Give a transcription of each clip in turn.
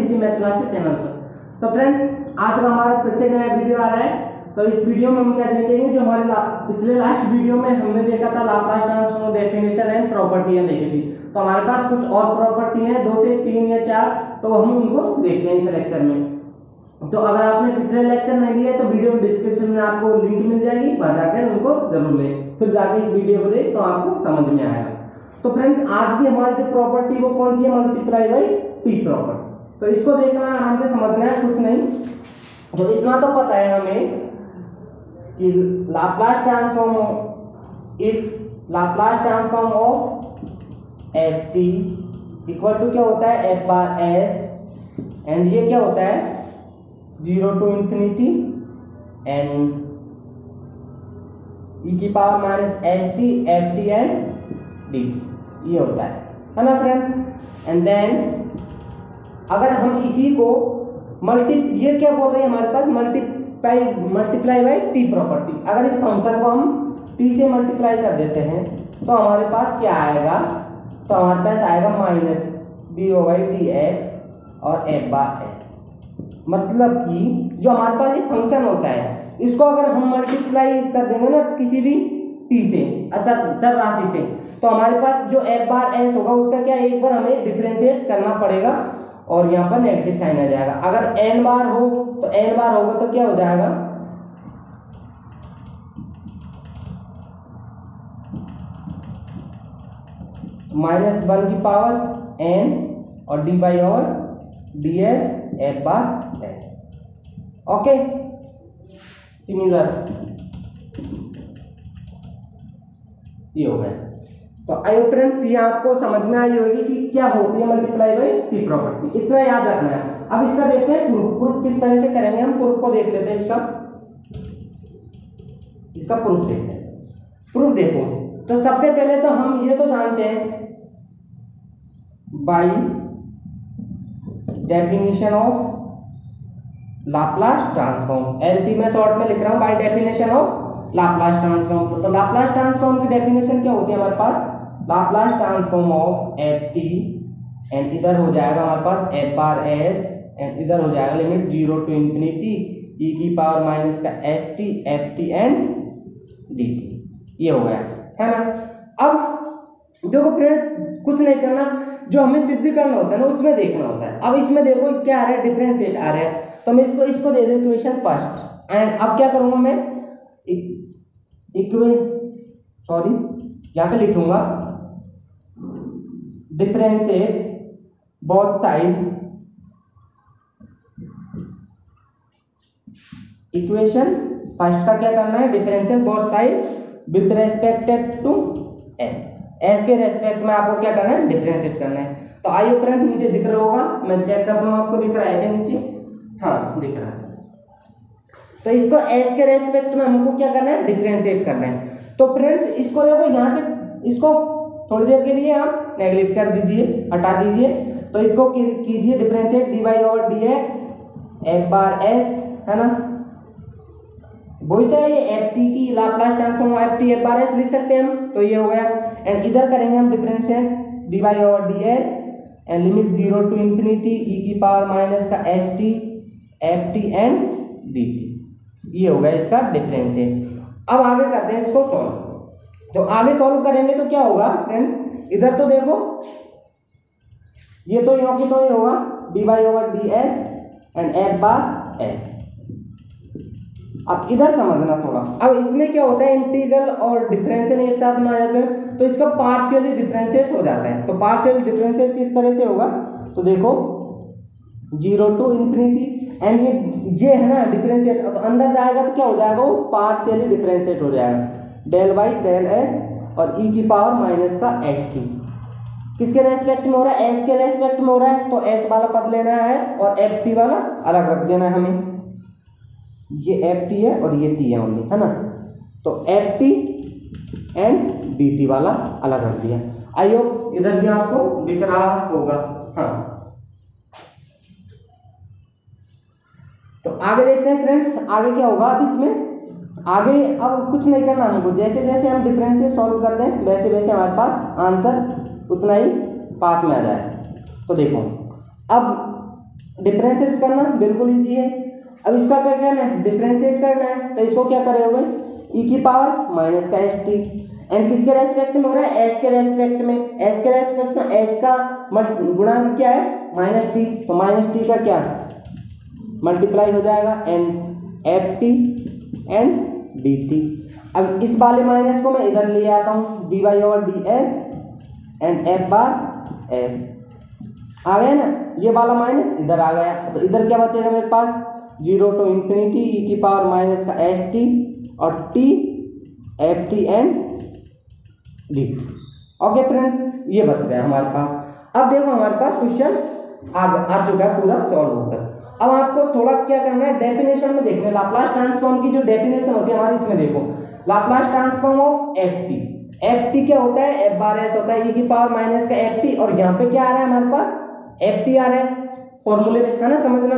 इसी math classes channel पर। तो फ्रेंड्स, आज का हमारा फिर से नया वीडियो आ रहा है। तो इस वीडियो में हम क्या देखेंगे, जो हमारे पिछले लास्ट वीडियो में हमने देखा था लाप्लास ट्रांसफॉर्म डेफिनेशन एंड प्रॉपर्टियां देखी थी। तो हमारे पास कुछ और प्रॉपर्टी है, 2 से 3 या 4, तो हम उनको देखते हैं इस लेक्चर में। तो अगर आपने पिछले लेक्चर नहीं लिया तो वीडियो डिस्क्रिप्शन में आपको लिंक मिल जाएगी, वहां जाकर उनको जरूर लें, फिर जाके इस वीडियो को देख तो आपको समझ में आएगा। तो फ्रेंड्स, आज की हमारी जो प्रॉपर्टी वो कौन सी है, मल्टीप्लाई बाई टी प्रॉपर्टी। तो इसको देखना आराम से समझना है, कुछ नहीं, जो इतना तो पता है हमें कि Laplace transform if Laplace transform of F T equal to क्या होता है, एफ बार एस, एंड ये क्या होता है 0 to infinity एंड e की power minus H T F T and D, ये होता है ना फ्रेंड्स। एंड देन अगर हम इसी को ये क्या बोल रहे हैं हमारे पास, मल्टीप्लाई बाई टी प्रॉपर्टी। अगर इस फंक्शन को हम टी से मल्टीप्लाई कर देते हैं तो हमारे पास क्या आएगा, तो हमारे पास आएगा minus D O by D X और एफ बार एस। मतलब कि जो हमारे पास एक फंक्शन होता है, इसको अगर हम मल्टीप्लाई कर देंगे ना किसी भी टी से, अच्छा चर राशि से, तो हमारे पास जो एफ बार एस होगा उसका क्या, एक बार हमें डिफरेंशिएट करना पड़ेगा और यहाँ पर नेगेटिव साइन आ जाएगा। अगर एन बार हो तो एन बार होगा तो क्या हो जाएगा, -1 की पावर एन और डी बाई और D S F bar S. Okay, similar ये हो गया। तो आई फ्रेंड्स, ये आपको समझ में आई होगी कि क्या होती है मल्टीप्लाई बाई टी प्रॉपर्टी, इतना याद रखना है। अब इसका देखते हैं प्रूफ किस तरह से करेंगे। हम प्रूफ को देख लेते हैं, इसका प्रूफ देखते हैं। प्रूफ देखो, तो सबसे पहले तो हम ये तो जानते हैं by definition of Laplace transform, LT में शॉर्ट में लिख रहा हूं, by definition of Laplace transform. तो लाप्लास ट्रांसफॉर्म की डेफिनेशन क्या होती है हमारे पास, Laplace transform of F T, and इधर हो जाएगा हमारे पास एफ बार एस, एंड इधर हो जाएगा लिमिट 0 to infinity e की पावर माइनस का H T F T and D T, ये हो गया है ना। अब देखो फ्रेंड्स, कुछ नहीं करना, जो हमें सिद्ध करना होता है ना उसमें देखना होता है। अब इसमें देखो क्या आ रहा है, डिफरेंशिएट आ रहा है, तो मैं इसको दे दूं इक्वेशन फर्स्ट। एंड अब क्या करूंगा मैं, यहाँ पे लिखूंगा differentiate both side equation first का क्या करना है, differentiate both side with respect to S के रेस्पेक्ट में आपको क्या करना है, डिफरेंशिएट करना है। तो आइए फ्रेंड, नीचे दिख रहा होगा, मैं चेक करता हूँ आपको दिख रहा है क्या नीचे, हाँ दिख रहा है। तो इसको एस के रेस्पेक्ट में हमको क्या करना है, डिफरेंशिएट करना है। तो फ्रेंड्स, इसको देखो यहाँ से इसको थोड़ी देर के लिए आप नेगलेक्ट कर दीजिए, हटा दीजिए। तो इसको कीजिए डिफरेंशिएट डी वाई और D x F bar S, है ना, वही तो है ये एफ टी की Laplace transform F T F bar S लिख सकते हैं हम, तो ये हो गया। एंड इधर करेंगे हम डिफरेंशिएट डी वाई और D S and limit 0 to infinity e की पावर माइनस का H T F T and D T, ये हो गया इसका डिफरेंशिएट। अब आगे करते हैं इसको सॉल्व। तो आगे सॉल्व करेंगे तो क्या होगा फ्रेंड्स, इधर तो देखो ये तो यहाँ की तो ये होगा D Y over D S and F bar S. अब इधर समझना थोड़ा, अब इसमें क्या होता है, इंटीग्रल और डिफरेंशियल एक साथ में आ जाते हैं, तो इसका पार्शियली डिफरेंशिएट हो जाता है। तो पार्शियल डिफरेंशिएट किस तरह से होगा, तो देखो 0 to infinity, एंड ये है ना डिफरेंशिएट, तो अंदर जाएगा तो क्या हो जाएगा, वो पार्शियली डिफरेंशिएट हो जाएगा, डेल बाई डेल एस और ई की पावर माइनस का एच टी। किसके रेस्पेक्ट में हो रहा है, एस के रेस्पेक्ट में हो रहा है, तो एस वाला पद लेना है और एफ टी वाला अलग रख देना है हमें। ये एफ टी है और ये टी है ओनली, है ना, तो F T and D T वाला अलग रख दिया। आई होप इधर भी आपको दिख रहा होगा, हाँ। तो आगे देखते हैं फ्रेंड्स, आगे क्या होगा। अब इसमें आगे अब कुछ नहीं करना हमको, जैसे जैसे हम डिफरेंशियल सॉल्व करते हैं वैसे वैसे हमारे पास आंसर उतना ही पास में आ जाए। तो देखो अब डिफरेंशिएट करना बिल्कुल ईजी है। अब इसका क्या करना है, डिफरेंशिएट करना है, तो इसको क्या करोगे, ई की पावर माइनस का एस टी, एंड किसके रेस्पेक्ट में हो रहा है, एस के रेस्पेक्ट में, एस के रेस्पेक्ट में एस का गुणांक क्या है माइनस टी, तो माइनस टी का क्या मल्टीप्लाई हो जाएगा and F T and D T. अब इस वाले माइनस को मैं इधर ले आता हूँ, D Y over D S and F bar S आ गया ना, ये वाला माइनस इधर आ गया, तो इधर क्या बचेगा मेरे पास, 0 टू इंफिनिटी ई की पावर माइनस का एस टी और T F T and D. Okay friends, ये बच गया हमारे पास। अब देखो हमारे पास क्वेश्चन आ चुका है पूरा सॉल्व होकर। अब आपको थोड़ा क्या करना है, डेफिनेशन में देखना है, लाप्लास ट्रांसफॉर्म की जो डेफिनेशन होती है हमारी, इसमें देखो Laplace transform of F T, F T क्या होता है, एफ बार एस होता है, ई की पावर माइनस का एफ टी, और यहाँ पे क्या आ रहा है हमारे पास एफ टी आ रहा है फॉर्मूले में, है ना, समझना।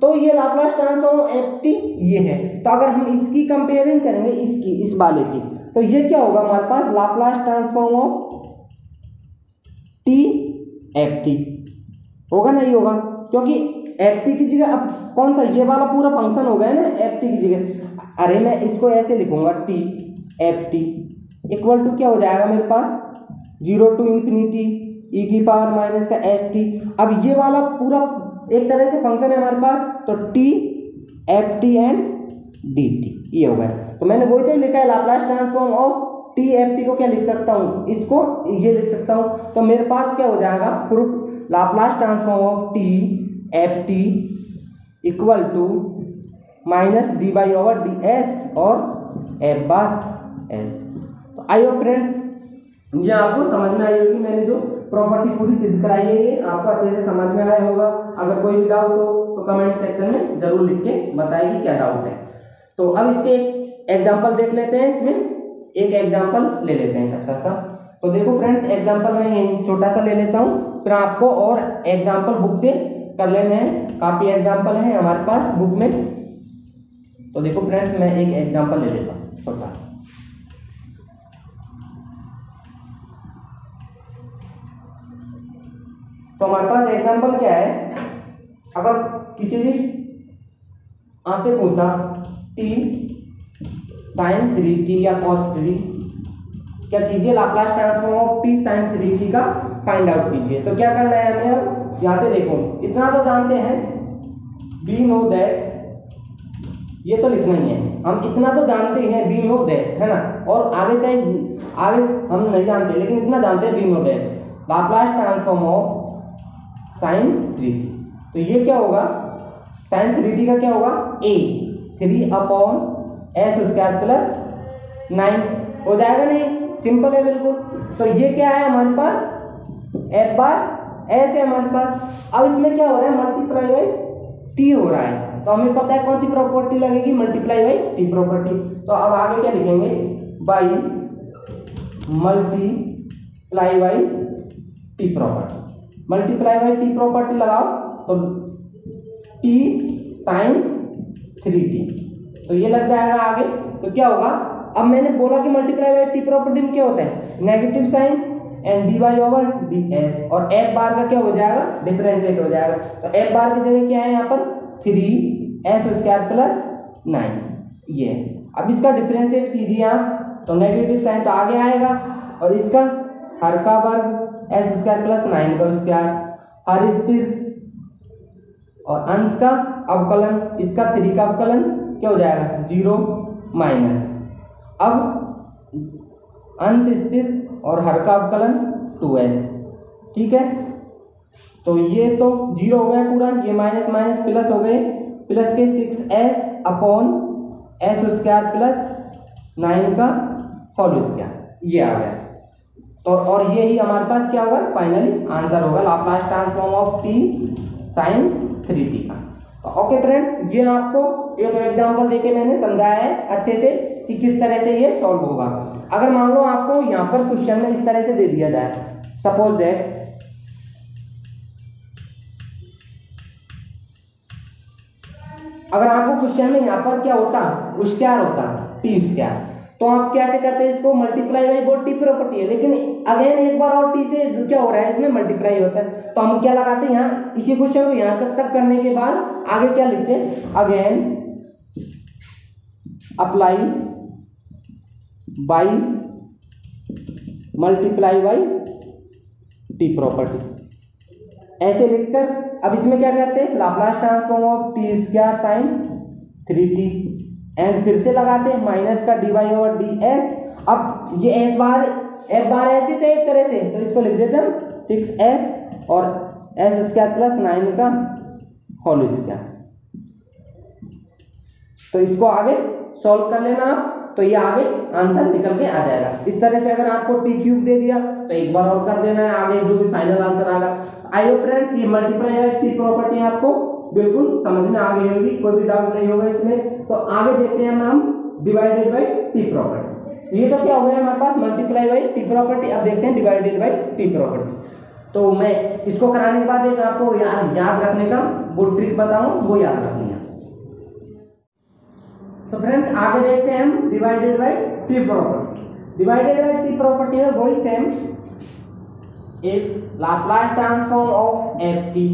तो ये Laplace transform of F T ये है, तो अगर हम इसकी कंपेयरिंग करेंगे इसकी इस वाले की, तो ये क्या होगा हमारे पास, Laplace transform of T F T होगा ना, ये होगा, क्योंकि एफ टी की जगह अब कौन सा ये वाला पूरा फंक्शन हो गया ना एफ टी की जगह। अरे मैं इसको ऐसे लिखूंगा, T F T equal to क्या हो जाएगा मेरे पास, 0 टू इंफिनिटी ई की पावर माइनस का एस टी। अब ये वाला पूरा एक तरह से फंक्शन है हमारे पास, तो T F T and D T ये हो गया। तो मैंने वही तो लिखा है, Laplace transform of T F T को क्या लिख सकता हूँ, इसको ये लिख सकता हूँ, तो मेरे पास क्या हो जाएगा proof, Laplace transform of T F T equal to minus D by over D S और एफ बार एस। तो आई होप फ्रेंड्स ये आपको समझ में आई होगी, मैंने जो प्रॉपर्टी पूरी सिद्ध कराई है ये आपको अच्छे से समझ में आया होगा। अगर कोई भी डाउट हो तो कमेंट सेक्शन में जरूर लिख के बताइए क्या डाउट है। तो अब इसके एक एग्जाम्पल देख लेते हैं, इसमें एक एग्जाम्पल ले लेते हैं अच्छा सा। तो देखो फ्रेंड्स, एग्जाम्पल मैं छोटा सा ले लेता हूँ, फिर आपको और एग्जाम्पल बुक से कर लेने हैं, काफी एग्जाम्पल है हमारे पास बुक में। तो देखो फ्रेंड्स, मैं एक एग्जाम्पल ले लेता हूँ छोटा सा। तो हमारे पास एग्जाम्पल क्या है, अगर किसी भी आपसे पूछा टी साइन 3t या cos 3, क्या कीजिए, Laplace transform of T sine 3t का फाइंड आउट कीजिए। तो क्या करना है हमें, अब यहाँ से देखो इतना तो जानते हैं, वी नो दैट, ये तो लिखना ही है, हम इतना तो जानते हैं वी नो दैट, है ना, और आगे चाहे आगे हम नहीं जानते, लेकिन इतना जानते हैं we know that Laplace transform of sine 3t। तो ये क्या होगा, साइन 3t का क्या होगा, a 3 upon S square plus 9 हो जाएगा, नहीं सिंपल है बिल्कुल। तो ये क्या है हमारे पास, एफ बार एस है हमारे पास। अब इसमें क्या हो रहा है, मल्टीप्लाई बाई टी हो रहा है, तो हमें पता है कौन सी प्रॉपर्टी लगेगी, मल्टीप्लाई बाई टी प्रॉपर्टी। तो अब आगे क्या लिखेंगे, by multiply by T property, multiply by T property लगाओ, तो टी साइन 3t, तो ये लग जाएगा आगे। तो क्या होगा, अब मैंने बोला कि मल्टीप्लाई बाई टी प्रॉपर्टी में क्या होता है, negative sign and D Y over D S, और एफ बार का क्या हो जाएगा, डिफरेंशिएट हो जाएगा। तो एफ बार की जगह क्या है यहाँ पर, 3 एस स्क्वायर प्लस 9 ये। अब इसका डिफरेंशिएट कीजिए आप, तो नेगेटिव साइन तो आगे आएगा, और इसका हर का वर्ग एस स्क्वायर प्लस 9 का स्क्वायर, हर स्थिर और अंश का अवकलन, इसका 3 का अवकलन क्या हो जाएगा, 0 माइनस, अब अंश स्थिर और हर का अवकलन 2s, ठीक है। तो ये तो 0 हो गया पूरा, ये माइनस माइनस प्लस हो गए, प्लस के 6s upon S square plus 9 का होल स्क्वायर, ये आ गया। तो और ये ही हमारे पास क्या होगा, फाइनली आंसर होगा Laplace transform of T sine 3t का। तो ओके फ्रेंड्स, ये आपको एक एग्जांपल देके मैंने समझाया है अच्छे से कि किस तरह से ये सॉल्व होगा। अगर मान लो आपको यहाँ पर क्वेश्चन में इस तरह से दे दिया जाए, सपोज दैट अगर आपको क्वेश्चन में यहाँ पर क्या होता, स्क्वायर होता, टी स्क्वायर, तो आप कैसे करते हैं इसको, multiply by both T property है, लेकिन अगेन एक बार और टी से क्या हो रहा है, इसमें मल्टीप्लाई होता है, तो हम क्या लगाते हैं यहाँ, इसी क्वेश्चन को यहाँ तक करने के बाद आगे क्या लिखते हैं, again apply by multiply by T property, ऐसे लिखकर अब इसमें क्या करते हैं, Laplace transform of T square sine 3t and फिर से लगाते हैं माइनस का dy ओवर ds। अब ये एस बार एफ बार ऐसे थे एक तरह से, तो इसको लिख देते हैं 6s और s स्क्वायर प्लस 9 का होल स्क्वायर। तो इसको आगे सॉल्व कर लेना आप, तो ये आगे आंसर निकल के आ जाएगा। इस तरह से अगर आपको टी क्यूब दे दिया तो एक बार और कर देना है, आगे जो भी फाइनल आंसर आएगा। आई होप फ्रेंड्स ये मल्टीप्लाई बाई टी प्रॉपर्टी आपको बिल्कुल समझ में आ गई होगी, कोई भी डाउट नहीं होगा इसमें। तो आगे देखते हैं हम डिवाइडेड बाई टी प्रॉपर्टी। ये तो क्या हो गया हमारे पास मल्टीप्लाई बाई टी प्रॉपर्टी, अब देखते हैं डिवाइडेड बाई टी प्रॉपर्टी। तो मैं इसको कराने के बाद एक आपको याद रखने का वो ट्रिक बताऊं, वो याद रखनी है। तो फ्रेंड्स आगे देखते हैं हम divided by T property. Divided by T property में वही same, if Laplace transform of F T,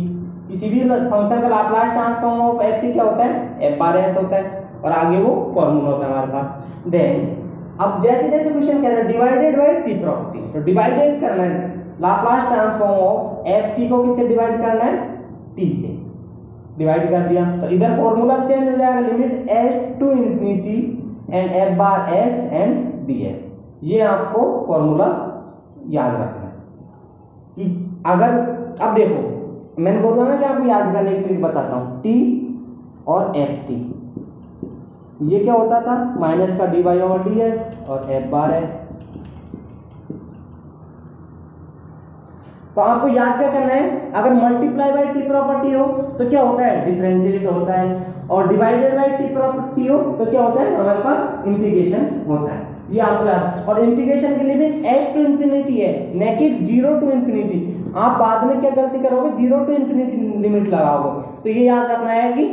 किसी भी फंक्शन का Laplace transform of F T क्या होता है, एफ बार एस होता है, और आगे वो फॉर्मूला होता है हमारे पास। देन अब जैसे जैसे क्वेश्चन कह रहा है डिवाइडेड बाई टी प्रॉपर्टी, तो डिवाइडेड करना है Laplace transform of F T को किससे डिवाइड करना है, टी से डिवाइड कर दिया, तो इधर फॉर्मूला चेंज हो जाएगा, limit S to infinity and F bar S and D S. ये आपको फॉर्मूला याद रखना है कि अगर, अब देखो मैंने बोला ना कि आपको याद करने की ट्रिक बताता हूँ, टी और एफ टी, ये क्या होता था माइनस का D Y over D S और एफ बार एस। तो आपको याद क्या करना है, अगर मल्टीप्लाई बाई टी प्रॉपर्टी हो तो क्या होता है, डिफरेंशिएट होता है, और डिवाइडेड बाई टी प्रॉपर्टी हो तो क्या होता है, हमारे पास इंटीग्रेशन होता है। ये आपको याद, और इंटीग्रेशन की लिमिट एस टू इंफिनिटी है, न कि 0 टू इंफिनिटी। आप बाद में क्या गलती करोगे, 0 टू इंफिनिटी लिमिट लगाओगे। तो ये याद रखना है कि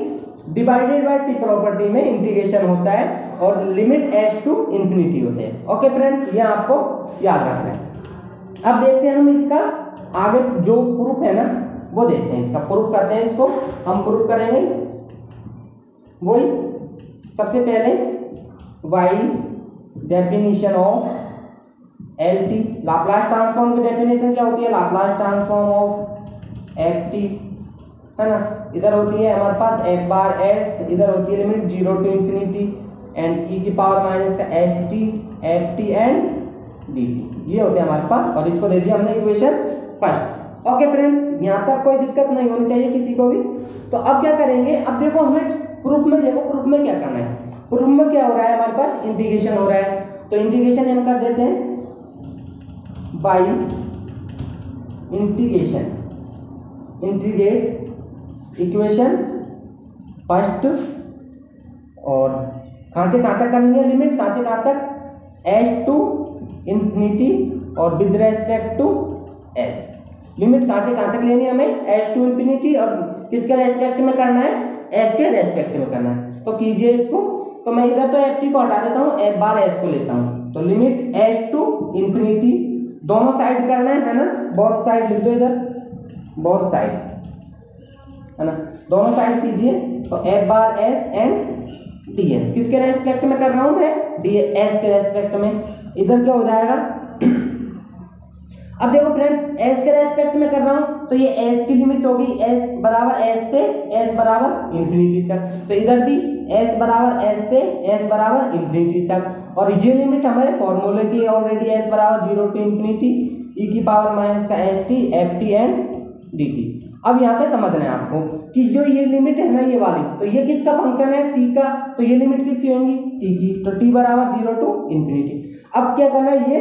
डिवाइडेड बाई टी प्रॉपर्टी में इंटीग्रेशन होता है और लिमिट एस टू इंफिनिटी होते हैं। ओके फ्रेंड्स, ये आपको याद रखना है। अब देखते हैं हम इसका आगे जो प्रूफ है ना वो देखते हैं, इसका प्रूफ करते हैं। इसको हम प्रूफ करेंगे वही, सबसे पहले वाई definition of L T, Laplace transform की डेफिनेशन क्या होती है, Laplace transform of F T है ना, इधर होती है हमारे पास एफ बार एस, इधर होती है limit 0 to infinity and E की पावर माइनस का H T F T and D T, ये होते हैं हमारे पास। और इसको दे दिया हमने इक्वेशन फर्स्ट। ओके फ्रेंड्स, यहाँ तक कोई दिक्कत नहीं होनी चाहिए किसी को भी। तो अब क्या करेंगे, अब देखो हमें प्रूफ में, देखो प्रूफ में क्या करना है, प्रूफ में क्या हो रहा है, हमारे पास इंटीग्रेशन हो रहा है, तो इंटीग्रेशन हम कर देते हैं by integration, integrate equation first, और कहाँ से कहाँ तक करनी है, लिमिट कहाँ से कहाँ तक, एस टू इंफिनिटी और with respect to S. Limit कहाँ से कहाँ तक लेनी है हमें, एस टू इंफिनिटी, और किसके रेस्पेक्ट में करना है, एस के रेस्पेक्ट में करना है। तो कीजिए इसको, तो मैं इधर तो एफ टी को हटा देता हूँ, एफ बार एस को लेता हूँ, तो लिमिट एस टू इंफिनिटी, दोनों साइड करना है ना, बोथ साइड लिख दो इधर, बोथ साइड है ना, दोनों साइड कीजिए। तो F bar S and D S, किसके रेस्पेक्ट में कर रहा हूँ मैं, डी एस के रेस्पेक्ट में। इधर क्या हो जाएगा, अब देखो फ्रेंड्स s के रेस्पेक्ट में कर रहा हूं, तो ये s की लिमिट होगी s बराबर s से s बराबर इंफिनिटी तक, तो इधर भी s बराबर s से s बराबर इंफिनिटी तक। और ये लिमिट हमारे फॉर्मूले की ऑलरेडी s बराबर 0 टू इंफिनिटी e की पावर माइनस का H T F T and D T. अब यहाँ पे समझना है आपको कि जो ये लिमिट है ना ये वाली, तो ये किसका फंक्शन है, t का, तो ये लिमिट किसकी होंगी, t की, तो t बराबर 0 टू इंफिनिटी। अब क्या करना है, ये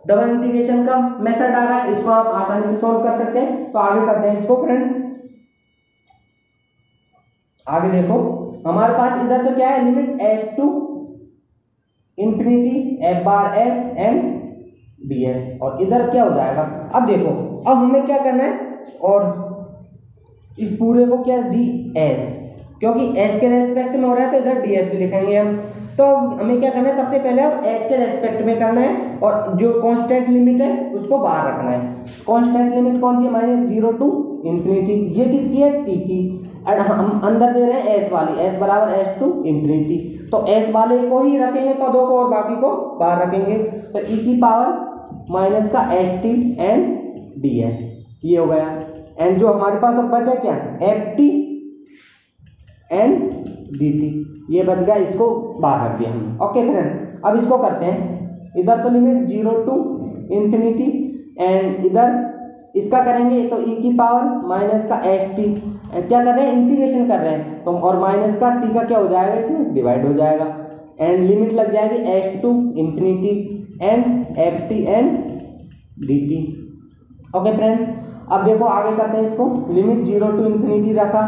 डबल इंटीग्रेशन का मेथड आ रहा है, इसको आप आसानी से सॉल्व कर सकते हैं। तो आगे करते हैं इसको फ्रेंड्स। आगे देखो हमारे पास इधर तो क्या है, limit S to infinity F bar S and D S, और इधर क्या हो जाएगा, अब देखो अब हमें क्या करना है, और इस पूरे को क्या डी एस क्योंकि एस के रेस्पेक्ट में हो रहा है तो इधर डी एस भी लिखेंगे हम। तो हमें क्या करना है, सबसे पहले अब एस के रेस्पेक्ट में करना है और जो कांस्टेंट लिमिट है उसको बाहर रखना है। कांस्टेंट लिमिट कौन सी है हमारी, 0 टू इन्फिनिटी। ये किसकी है, टी की। और हम अंदर दे रहे हैं एस वाली, एस बराबर एस टू इन्फिनिटी। तो एस वाले को ही रखेंगे पदों को और बाकी को बाहर रखेंगे। तो ई की पावर माइनस का S T and D S, ये हो गया। एंड जो हमारे पास अब बचा क्या, F T and D T, ये बच गया, इसको बाहर रख दिया हमने। ओके फ्रेंड, अब इसको करते हैं। इधर तो लिमिट 0 टू इन्फिनिटी एंड इधर इसका करेंगे तो ई की पावर माइनस का एस टी, क्या कर रहे हैं, इंटीग्रेशन कर रहे हैं तो, और माइनस का टी का क्या हो जाएगा, इसमें डिवाइड हो जाएगा एंड लिमिट लग जाएगी S to infinity and F T and D T. Okay friends, अब देखो आगे करते हैं इसको। लिमिट 0 टू इन्फिनिटी रखा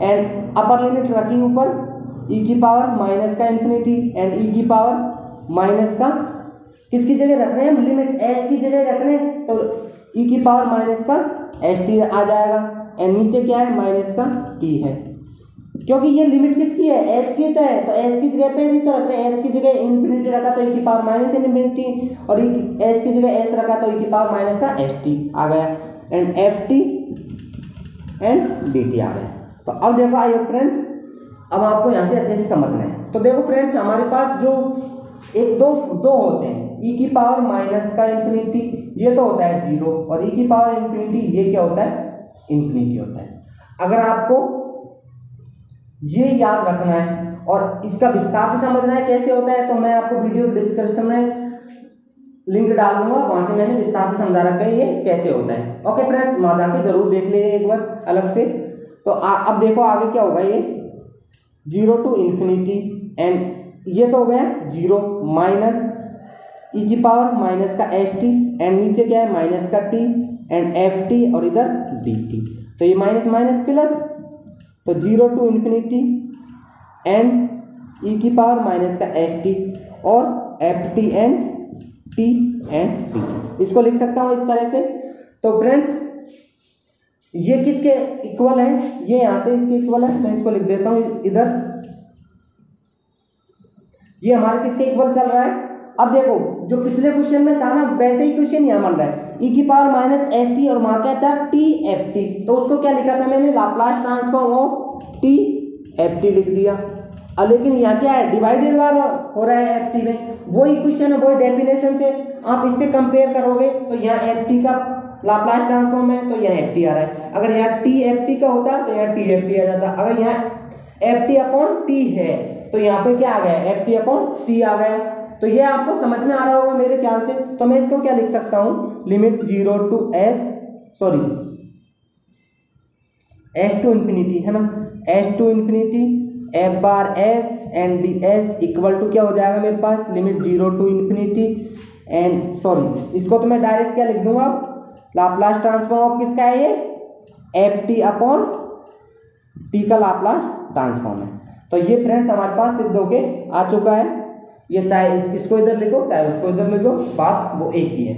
एंड अपर लिमिट रखी ऊपर ई की पावर माइनस का इन्फिनिटी एंड ई की पावर माइनस का, किसकी जगह रख रहे हैं हम, लिमिट एस की जगह रख रहे हैं तो ई की पावर माइनस का एस टी आ जाएगा एंड नीचे क्या है, माइनस का टी है। क्योंकि ये लिमिट किसकी है, एस की तो है, तो एस की जगह पे ही तो रख रहे हैं। एस की जगह इन्फिनिटी रखा तो ई की पावर माइनस इन्फिनिटी और एस की जगह एस रखा तो ई की पावर माइनस का एस टी आ गया and F T and D T आ गया। तो अब देखो आई होप फ्रेंड्स, अब आपको यहाँ से अच्छे से समझना है। तो देखो फ्रेंड्स, हमारे पास जो एक दो होते हैं, ई की पावर माइनस का इन्फिनिटी ये तो होता है 0 और ई की पावर इन्फिनिटी ये क्या होता है, इन्फिनिटी होता है। अगर आपको ये याद रखना है और इसका विस्तार से समझना है कैसे होता है तो मैं आपको वीडियो डिस्क्रिप्शन में लिंक डाल दूंगा, वहां से मैंने विस्तार से समझा रखा है ये कैसे होता है। ओके फ्रेंड्स, वहां जाके जरूर देख लीजिए एक बार अलग से। तो अब देखो आगे क्या होगा, ये 0 टू इन्फिनिटी एंड ये तो हो गया 0 माइनस ई की पावर माइनस का एस टी एंड नीचे क्या है, माइनस का टी एंड एफ टी और इधर डी टी। तो ये माइनस माइनस प्लस, तो 0 टू इन्फिनिटी एंड ई की पावर माइनस का एस टी और F T and T and D, इसको लिख सकता हूँ इस तरह से। तो फ्रेंड्स ये किसके इक्वल है, ये यहाँ से इसके इक्वल है, मैं इसको लिख देता हूँ इधर। ये हमारे किसके इक्वल चल रहा है। अब देखो जो पिछले क्वेश्चन में था ना वैसे ही क्वेश्चन यहाँ बन रहा है, ई की पावर माइनस एस टी और वहाँ क्या था, टी एफ टी। तो उसको क्या लिखा था मैंने, Laplace transform of T F T लिख दिया। अब लेकिन यहाँ क्या है, डिवाइडेड बार हो रहा है एफ टी में, वही क्वेश्चन है वही डेफिनेशन से आप इससे कंपेयर करोगे तो यहाँ एफ टी का लाप्लास ट्रांसफॉर्म है तो यहाँ एफ टी आ रहा है। अगर यहाँ टी एफ टी का होता तो यहाँ टी एफ टी आ जाता। अगर यहाँ एफ टी अपॉन टी है तो यहाँ पे क्या आ गया, एफ टी अपॉन टी आ गया। तो ये आपको समझ में आ रहा होगा मेरे ख्याल से। तो मैं इसको क्या लिख सकता हूँ, limit 0 to S to infinity है ना, S to infinity F bar S and D S equal to क्या हो जाएगा मेरे पास, लिमिट 0 टू इन्फिनिटी एंड इसको तो मैं डायरेक्ट क्या लिख दूंगा, लाप्लास ट्रांसफॉर्म ऑफ किसका है ये, एफ टी अपॉन टी का लाप्लास ट्रांसफॉर्म है। तो ये फ्रेंड्स हमारे पास सिद्ध होके आ चुका है। ये चाहे इसको इधर लिखो चाहे उसको इधर लिखो, बात वो एक ही है।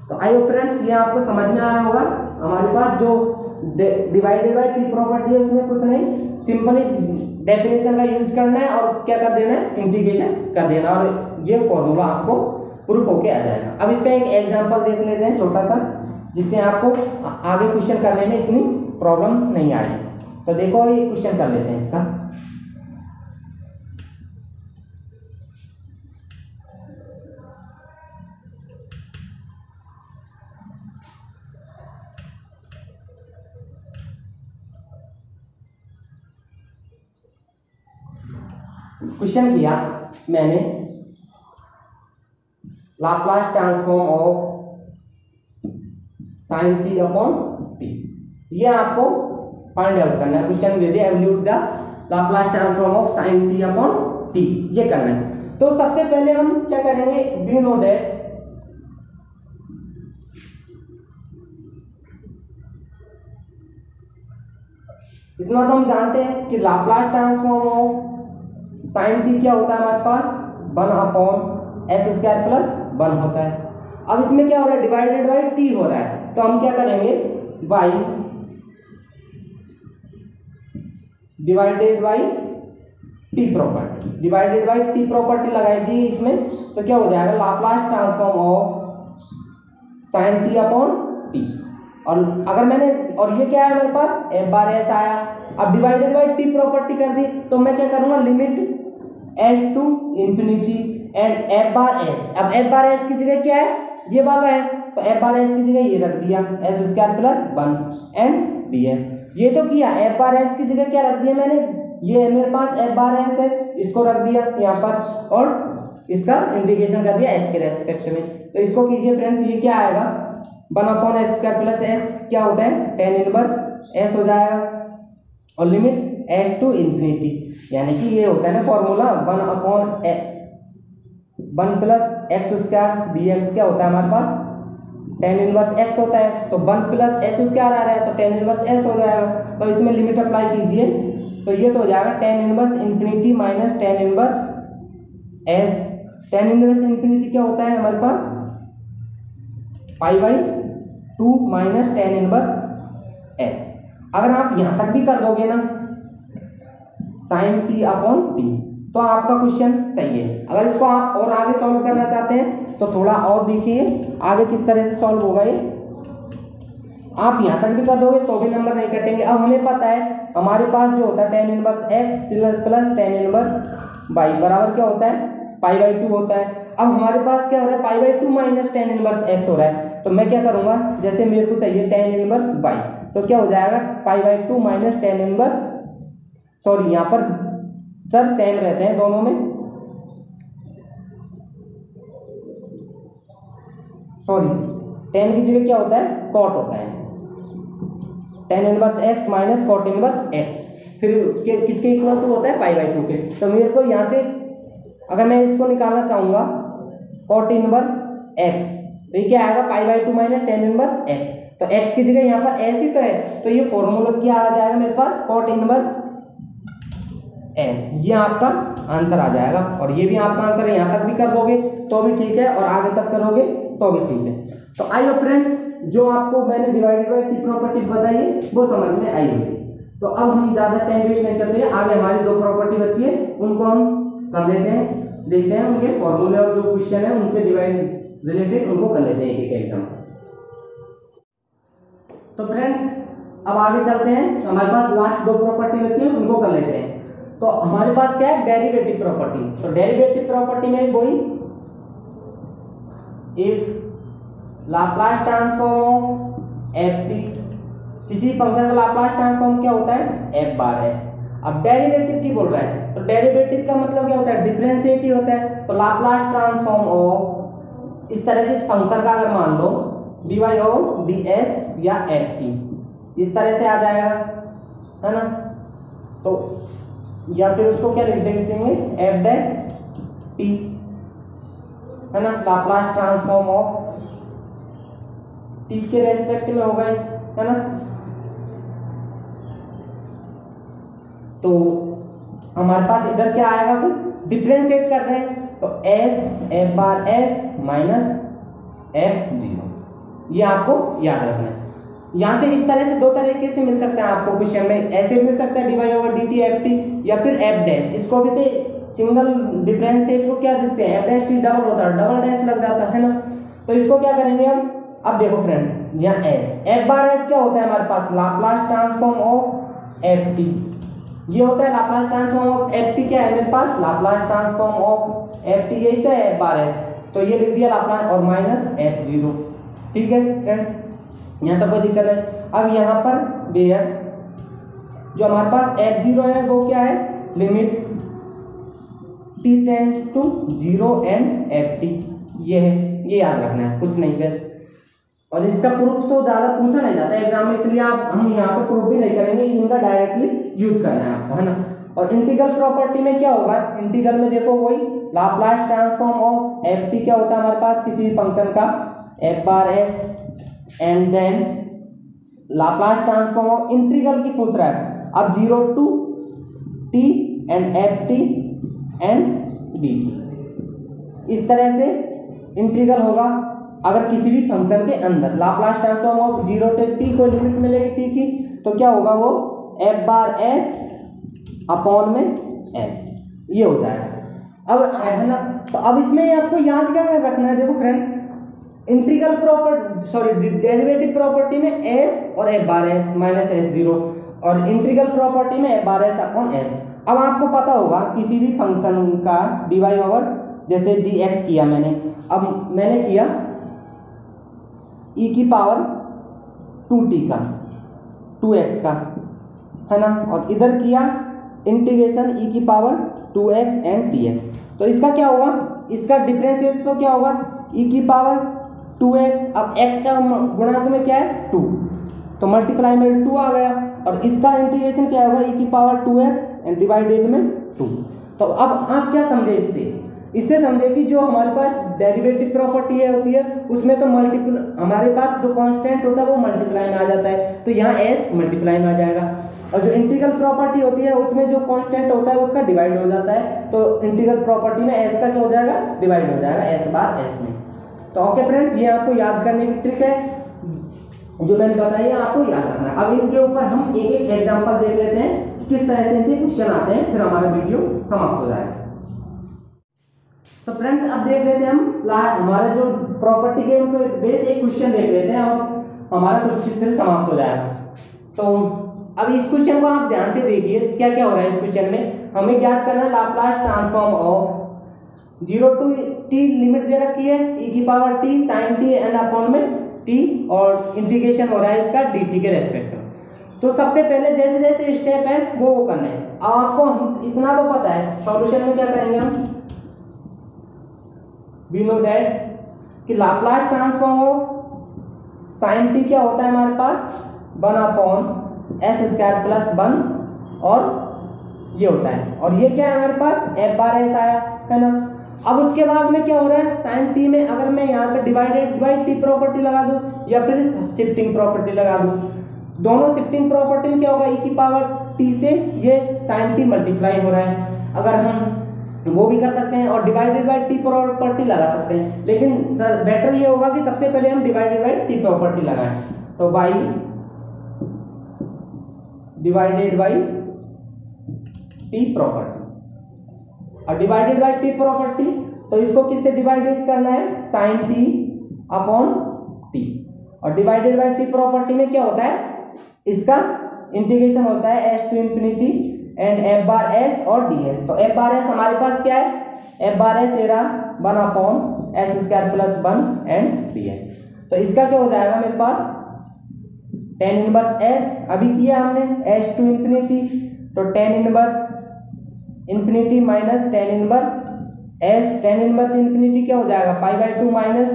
तो आई होप फ्रेंड्स ये आपको समझ में आया होगा। हमारे पास जो डिवाइडेड बाय टी प्रॉपर्टी है उसमें कुछ नहीं, सिंपली डेफिनेशन का यूज करना है और क्या कर देना है, इंटीग्रेशन कर देना और ये फॉर्मूला आपको प्रूफ होके आ जाएगा। अब इसका एक एग्जांपल देख लेते हैं छोटा सा, जिससे आपको आगे क्वेश्चन करने में इतनी प्रॉब्लम नहीं आएगी। तो देखो ये क्वेश्चन कर लेते हैं इसका। क्वेश्चन किया मैंने Laplace transform of sin t upon t, ये आपको फाइंड आउट करना है। क्वेश्चन दे दिया evaluate the Laplace transform of sin t upon t, ये करना है। तो सबसे पहले हम क्या करेंगे, वी नो दैट इतना तो हम जानते हैं कि Laplace transform of sin t क्या होता है हमारे पास, 1 अपॉन एस स्क्वायर प्लस 1 होता है। अब इसमें क्या हो रहा है, डिवाइडेड बाई t हो रहा है। तो हम क्या करेंगे, by divided by T property, divided by T property लगाएगी इसमें, तो क्या हो जाएगा Laplace transform of sign T upon T. और अगर मैंने, और ये क्या है मेरे पास एफ बार एस आया, अब डिवाइडेड बाई टी प्रॉपर्टी कर दी तो मैं क्या करूंगा limit S to infinity and F bar S. अब एफ बार एस की जगह क्या है, ये वाला है, तो एफ बार एस की जगह ये रख दिया S square plus 1 and D F. ये तो किया, एफ बार एस की जगह क्या रख दिया मैंने, ये मेरे पास एफ बार एस है, इसको रख दिया यहाँ पर और इसका इंटीग्रेशन कर दिया एस के रेस्पेक्ट में। तो इसको कीजिए फ्रेंड्स, ये क्या आएगा 1 upon S square plus x क्या होता है टेन इनवर्स एस हो जाएगा, और लिमिट एस टू इंफिनिटी, यानी कि ये होता है ना formula 1 upon 1 plus x square D x क्या होता है हमारे पास टेन इनवर्स एक्स होता है, तो 1 प्लस एस स्क्वायर आ रहा है तो टेन इनवर्स एस हो जाएगा। तो इसमें लिमिट अप्लाई कीजिए तो ये तो हो जाएगा tan inverse infinity minus tan inverse S. Tan inverse infinity क्या होता है हमारे पास pi by 2 minus tan inverse S. अगर आप यहां तक भी कर दोगे ना साइन टी अपॉन टी तो आपका क्वेश्चन सही है। अगर इसको आप और आगे सॉल्व करना चाहते हैं तो थोड़ा और देखिए आगे किस तरह से सॉल्व होगा ये। आप यहां तक भी कर दोगे तो भी नंबर नहीं कटेंगे। अब हमें पता है हमारे पास जो होता है tan inverse x plus tan inverse by बराबर क्या होता है पाई बाई 2 होता है। अब हमारे पास क्या हो रहा है पाई by 2 minus tan inverse x हो रहा है, तो मैं क्या करूंगा जैसे मेरे को चाहिए टेन इनवर्स बाई, तो क्या हो जाएगा पाई by 2 minus tan inverse, sorry यहाँ पर सर सेम रहते हैं दोनों में, सॉरी टेन की जगह क्या होता है कॉट होता है, tan inverse X minus cot inverse X, फिर किसके इक्वल टू होता है पाई बाई 2 के। तो मेरे को यहाँ से अगर मैं इसको निकालना चाहूंगा कॉट इनवर्स एक्स तो ये क्या आएगा पाई by 2 minus tan inverse x, तो एक्स की जगह यहाँ पर एस ही तो है, तो ये फॉर्मूला क्या आ जाएगा मेरे पास कॉट इनवर्स एस, ये आपका आंसर आ जाएगा। और ये भी आपका आंसर है, यहाँ तक भी कर दोगे तो भी ठीक है और आगे तक करोगे तो भी ठीक है। तो आइए फ्रेंड्स जो आपको मैंने डिवाइडेड बाय टी प्रॉपर्टी बताई है वो समझ में आई होगी। तो अब हम ज्यादा टाइम वेस्ट नहीं करते हैं, आगे हमारी दो प्रॉपर्टी बची है उनको हम कर लेते हैं, देखते हैं उनके फॉर्मूले और जो क्वेश्चन है उनसे डिवाइड रिलेटेड उनको कर लेते हैं एक एकदम। तो फ्रेंड्स अब आगे चलते हैं, हमारे पास लास्ट दो प्रॉपर्टी बची है उनको कर लेते हैं। तो हमारे पास क्या है डेरिवेटिव प्रॉपर्टी, तो डेरिवेटिव प्रॉपर्टी में वही if Laplace transform of F T, किसी फंक्शन का लाप्लास ट्रांसफॉर्म क्या होता है एफ बार है। अब डेरिवेटिव की बोल रहा है तो डेरिवेटिव का मतलब क्या होता है डिफरेंशिएटिव होता है, तो लाप्लास ट्रांसफॉर्म ऑफ इस तरह से इस फंक्शन का अगर मान लो D Y O D S या एफ टी इस तरह से आ जाएगा है ना, तो या फिर उसको क्या लिख देंगे एफ डैश टी है ना, लाप्लास ट्रांसफॉर्म ऑफ टी के रेस्पेक्ट में होगा है ना। तो हमारे पास इधर क्या आएगा फिर डिफरेंशिएट कर रहे हैं तो S F bar S minus F zero, ये आपको याद रखना है। यहाँ से इस तरह से दो तरीके से मिल सकते हैं आपको क्वेश्चन में, ऐसे मिल सकता है D Y over D T F T या फिर एफ डैश, इसको भी तो सिंगल डिफरेंशिएट को क्या देखते हैं एफ डैश टी डबल होता है डबल डैश लग जाता है ना, तो इसको क्या करेंगे अब देखो फ्रेंड यहाँ एस एफ बार एस क्या होता है हमारे पास Laplace transform of F T, ये होता है Laplace transform of F T क्या है मेरे पास Laplace transform of F T यही तो है एफ बार एस, तो ये लिख दिया लाप्लास और माइनस एफ जीरो। ठीक है फ्रेंड्स यहाँ तक कोई दिक्कत नहीं। अब यहाँ पर बेयर जो हमारे पास एफ जीरो है वो क्या है limit T tends to zero and F T, ये है, ये याद रखना है कुछ नहीं बस। और इसका प्रूफ तो ज्यादा पूछा नहीं जाता है एग्जाम में, इसलिए हम यहाँ पे प्रूफ भी नहीं करेंगे, इनका डायरेक्टली यूज करना है आपको है ना। और इंटीग्रल प्रॉपर्टी में क्या होगा, इंटीग्रल में देखो वही Laplace transform of F T क्या होता है हमारे पास किसी फंक्शन का F bar S and then Laplace transform of integral की पूछ रहा है, अब zero to T and F T and D T, इस तरह से इंटीग्रल होगा अगर किसी भी फंक्शन के अंदर Laplace transform of 0 to t को लिमिट मिलेगी t की, तो क्या होगा वो f बार s अपॉन में s, ये हो जाएगा। अब है ना, तो अब इसमें आपको याद क्या रखना है, देखो friends, integral property derivative property में s और f बार s माइनस s0 और इंटीग्रल प्रॉपर्टी में f बार s अपॉन s। अब आपको पता होगा किसी भी फंक्शन का डिवाइड ओवर, जैसे dx किया मैंने, अब मैंने किया e की पावर 2t का 2x का, है ना, और इधर किया इंटीग्रेशन e की पावर 2x एंड dx। तो इसका क्या होगा, इसका डिफरेंशिएट तो क्या होगा e की पावर 2x, अब x का गुणक में क्या है 2, तो मल्टीप्लाई में 2 आ गया, और इसका इंटीग्रेशन क्या होगा e की पावर 2x एंड डिवाइडेड में 2। तो अब आप क्या समझे इससे समझे कि जो हमारे पास डेरिवेटिव प्रॉपर्टी है होती है उसमें तो मल्टीपल, हमारे पास जो कांस्टेंट होता है वो मल्टीप्लाई में आ जाता है, तो यहाँ s मल्टीप्लाई में आ जाएगा, और जो इंटीग्रल प्रॉपर्टी होती है उसमें जो कांस्टेंट होता है उसका डिवाइड हो जाता है, तो इंटीग्रल प्रॉपर्टी में s का क्या हो जाएगा, डिवाइड हो जाएगा s बार s में। तो ओके फ्रेंड्स, ये आपको याद करने की ट्रिक है जो मैंने बताई है, आपको याद रखना है। अब इनके ऊपर हम एक एक एग्जांपल देख लेते हैं किस तरह से इनसे क्वेश्चन आते हैं, फिर हमारा वीडियो समाप्त हो जाएगा। तो फ्रेंड्स अब देख लेते हैं हम हमारे जो प्रॉपर्टी के ऊपर बेस एक क्वेश्चन देख लेते हैं और हमारा कुछ फिर समाप्त हो जाएगा। तो अब इस क्वेश्चन को आप ध्यान से देखिए, क्या क्या हो रहा है इस क्वेश्चन में। हमें ज्ञात करना है Laplace transform of 0 to t limit दे रखी है e की power t sin t and upon में t, और इंटीग्रेशन हो रहा है इसका dt के रेस्पेक्ट में। तो सबसे पहले जैसे जैसे स्टेप है वो करना है। अब आपको इतना तो पता है, सॉल्यूशन में क्या करेंगे हम, वी नो दैट कि Laplace transform of sin t क्या होता है हमारे पास 1 अपॉन एस स्क्वायर प्लस 1, और ये होता है, और ये क्या है हमारे पास f बार s आया, है ना। अब उसके बाद में क्या हो रहा है, sin t में अगर मैं यहाँ पे डिवाइडेड बाई t प्रॉपर्टी लगा दूं या फिर शिफ्टिंग प्रॉपर्टी लगा दूं, दोनों शिफ्टिंग प्रॉपर्टी में क्या होगा e की पावर t से ये sin t मल्टीप्लाई हो रहा है, अगर हम वो भी कर सकते हैं, और डिवाइडेड बाय टी प्रॉपर्टी लगा सकते हैं, लेकिन सर बेटर ये होगा कि सबसे पहले हम डिवाइडेड बाय टी प्रॉपर्टी लगाएं। तो by divided by T property, और डिवाइडेड बाय टी प्रॉपर्टी तो इसको किससे डिवाइडेड करना है, साइन टी अपॉन टी, और डिवाइडेड बाय टी प्रॉपर्टी में क्या होता है, इसका इंटीग्रेशन होता है S to infinity and F bar S और डी एस। तो एफ बार एस हमारे पास क्या है, एफ बार एस एरा 1 upon S square plus 1 and D S. तो इसका क्या हो जाएगा मेरे पास tan इनवर्स एस, अभी किया हमने एस टू इंफिनिटी, तो tan inverse infinity minus tan inverse S, tan inverse infinity क्या हो जाएगा पाई by 2 minus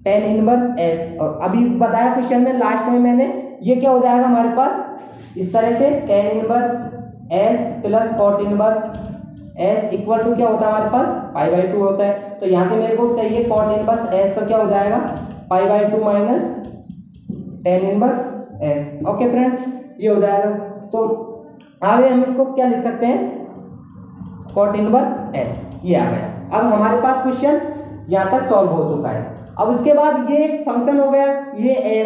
tan inverse S, और अभी बताया क्वेश्चन में लास्ट में मैंने ये क्या हो जाएगा हमारे पास इस तरह से tan inverse S plus cot inverse S equal to क्या होता है हमारे पास पाई बाई 2 होता है। तो यहाँ से मेरे को चाहिए कॉट इनवर्स एस, तो क्या हो जाएगा पाई by 2 minus tan inverse S. Okay friends, ये हो जाएगा। तो आगे हम इसको क्या लिख सकते हैं, कॉट इनवर्स एस, ये आ गया। अब हमारे पास क्वेश्चन यहाँ तक सॉल्व हो चुका है। अब उसके बाद ये एक फंक्शन हो गया, ये ए,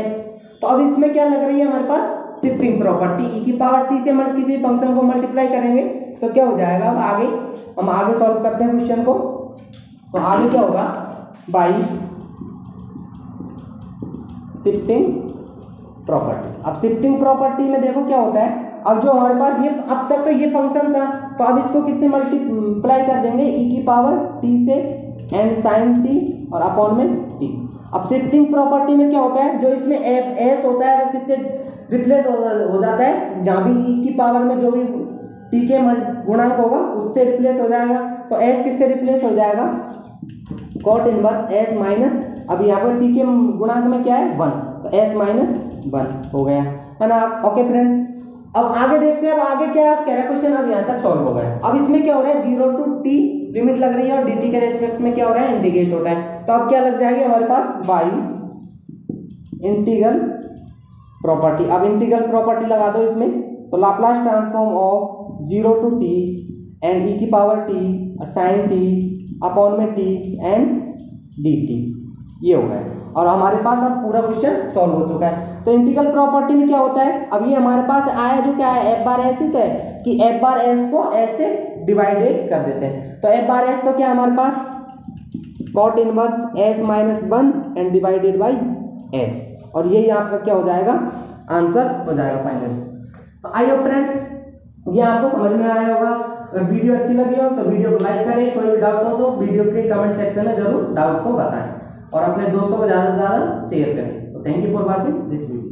तो अब इसमें क्या लग रही है हमारे पास शिफ्टिंग प्रॉपर्टी, ई की पावर टी से किसी फंक्शन को मल्टीप्लाई करेंगे तो क्या हो जाएगा। अब आगे हम आगे सॉल्व करते हैं क्वेश्चन को। तो आगे क्या होगा, बाई शिफ्टिंग प्रॉपर्टी। अब शिफ्टिंग प्रॉपर्टी में देखो क्या होता है, अब जो हमारे पास ये अब तक तो ये फंक्शन था, तो अब इसको किससे मल्टीप्लाई कर देंगे, ई की पावर टी से एंड साइन टी और अपॉन में टी। अब शिफ्टिंग प्रॉपर्टी में क्या होता है, जो इसमें एस होता है वो किससे रिप्लेस हो जाता है, जहाँ भी ई की पावर में जो भी टी के गुणांक होगा उससे रिप्लेस हो जाएगा। तो एस किससे रिप्लेस हो जाएगा, कॉट इनवर्स एस माइनस, अब यहाँ पर टी के गुणांक में क्या है 1, तो एस माइनस 1 हो गया, है ना। ओके फ्रेंड्स, अब आगे देखते हैं। अब आगे क्या कह रहा है क्वेश्चन, अब यहाँ तक सॉल्व हो गया। अब इसमें क्या हो रहा है, 0 to t लिमिट लग रही है और dt के रेस्पेक्ट में क्या हो रहा है, इंटीग्रेट होता है। तो अब क्या लग जाएगी हमारे पास बाई इंटीग्रल प्रॉपर्टी। अब इंटीग्रल प्रॉपर्टी लगा दो इसमें, तो Laplace transform of 0 to t and e की पावर t और साइन t अपॉन में t एंड dt, ये हो गया। और हमारे पास अब पूरा क्वेश्चन सॉल्व हो चुका है। तो इंटीग्रल प्रॉपर्टी में क्या होता है, अब ये हमारे पास आया जो क्या है एफ बार एस ही तो है कि एफ बार एस को एस से डिवाइडेड कर देते हैं। तो एफ बार एस तो क्या है हमारे पास cot inverse S minus 1 and divided by S, और यही आपका क्या हो जाएगा आंसर हो जाएगा फाइनल। तो आई होप फ्रेंड्स ये आपको समझ में आया होगा। अगर वीडियो अच्छी लगी हो तो वीडियो को लाइक करें, कोई भी डाउट हो तो वीडियो के कमेंट सेक्शन में जरूर डाउट को बताएं और अपने दोस्तों को ज़्यादा से ज़्यादा शेयर करें। तो thank you for watching this video.